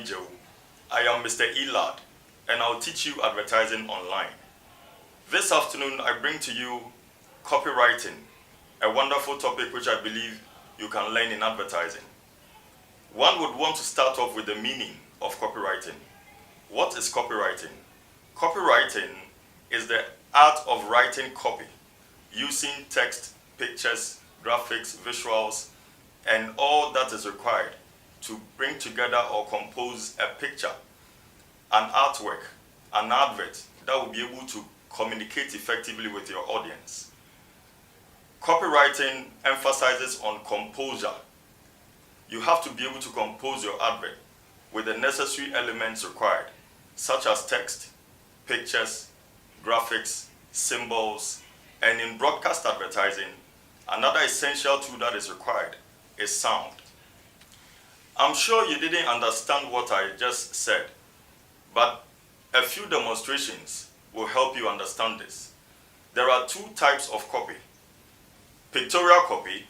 Angel. I am Mr. Elad, and I'll teach you advertising online. This afternoon, I bring to you copywriting, a wonderful topic which I believe you can learn in advertising. One would want to start off with the meaning of copywriting. What is copywriting? Copywriting is the art of writing copy using text, pictures, graphics, visuals, and all that is required to bring together or compose a picture, an artwork, an advert that will be able to communicate effectively with your audience. Copywriting emphasizes on composure. You have to be able to compose your advert with the necessary elements required, such as text, pictures, graphics, symbols, and in broadcast advertising, another essential tool that is required is sound. I'm sure you didn't understand what I just said, but a few demonstrations will help you understand this. There are two types of copy: pictorial copy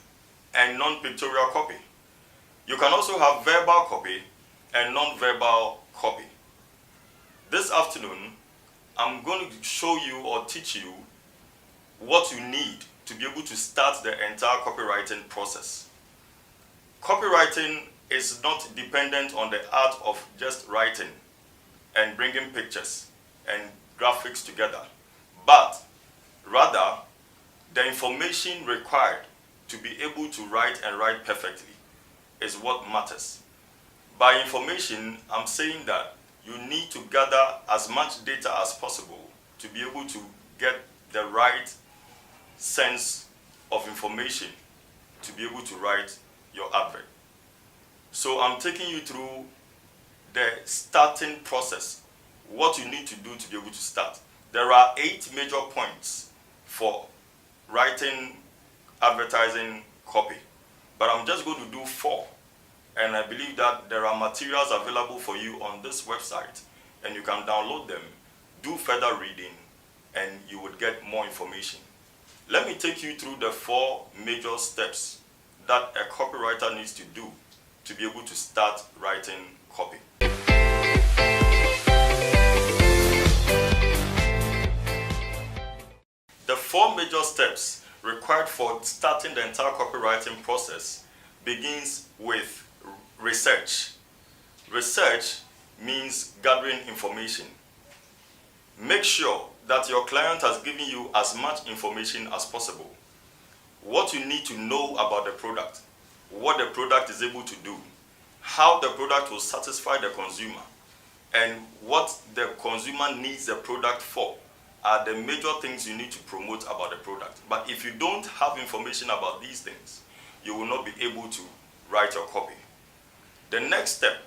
and non-pictorial copy. You can also have verbal copy and non-verbal copy. This afternoon, I'm going to show you or teach you what you need to be able to start the entire copywriting process. Copywriting is not dependent on the art of just writing and bringing pictures and graphics together, but rather the information required to be able to write and write perfectly is what matters. By information, I'm saying that you need to gather as much data as possible to be able to get the right sense of information to be able to write your advert. So I'm taking you through the starting process, what you need to do to be able to start. There are 8 major points for writing advertising copy, but I'm just going to do 4. And I believe that there are materials available for you on this website, and you can download them, do further reading, and you would get more information. Let me take you through the 4 major steps that a copywriter needs to do to be able to start writing copy. The 4 major steps required for starting the entire copywriting process begins with research. Research means gathering information. Make sure that your client has given you as much information as possible. What you need to know about the product, what the product is able to do, how the product will satisfy the consumer, and what the consumer needs the product for are the major things you need to promote about the product. But if you don't have information about these things, you will not be able to write your copy. The next step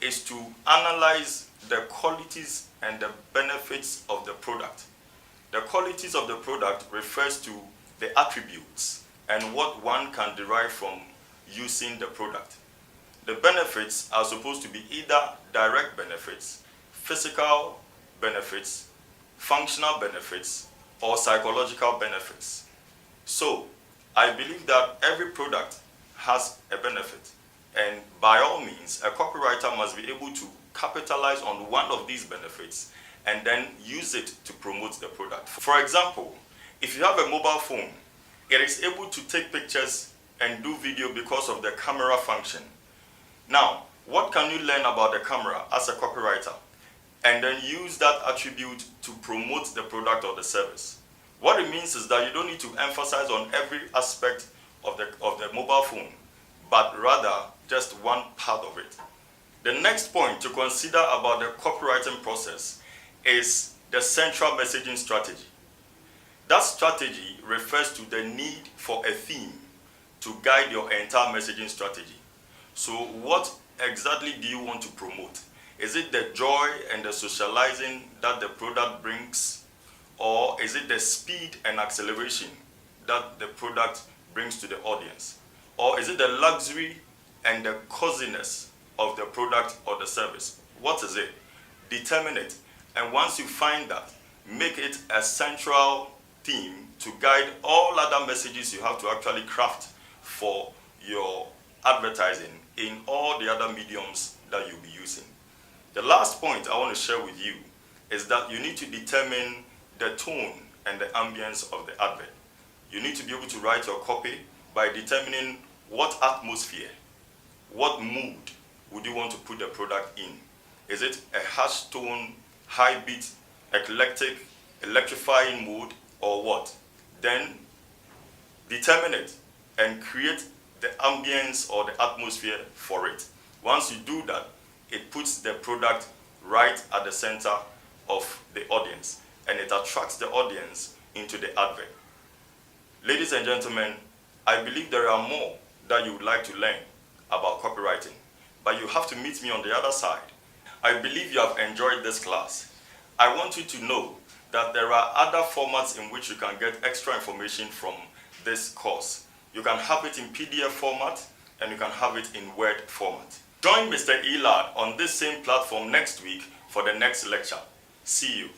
is to analyze the qualities and the benefits of the product. The qualities of the product refers to the attributes and what one can derive from using the product. The benefits are supposed to be either direct benefits, physical benefits, functional benefits, or psychological benefits. So, I believe that every product has a benefit, and by all means, a copywriter must be able to capitalize on one of these benefits and then use it to promote the product. For example, if you have a mobile phone, it is able to take pictures and do video because of the camera function. Now, what can you learn about the camera as a copywriter and then use that attribute to promote the product or the service? What it means is that you don't need to emphasize on every aspect of the mobile phone, but rather just one part of it. The next point to consider about the copywriting process is the central messaging strategy. That strategy refers to the need for a theme to guide your entire messaging strategy. So what exactly do you want to promote? Is it the joy and the socializing that the product brings? Or is it the speed and acceleration that the product brings to the audience? Or is it the luxury and the coziness of the product or the service? What is it? Determine it. And once you find that, make it a central theme to guide all other messages you have to actually craft for your advertising in all the other mediums that you'll be using. The last point I want to share with you is that you need to determine the tone and the ambience of the advert. You need to be able to write your copy by determining what atmosphere, what mood would you want to put the product in. Is it a harsh tone, high beat, eclectic, electrifying mood, or what? Then determine it and create the ambience or the atmosphere for it. Once you do that, it puts the product right at the center of the audience and it attracts the audience into the advert. Ladies and gentlemen, I believe there are more that you would like to learn about copywriting, but you have to meet me on the other side. I believe you have enjoyed this class. I want you to know that there are other formats in which you can get extra information from this course. You can have it in PDF format and you can have it in Word format. Join Mr. Elad on this same platform next week for the next lecture. See you.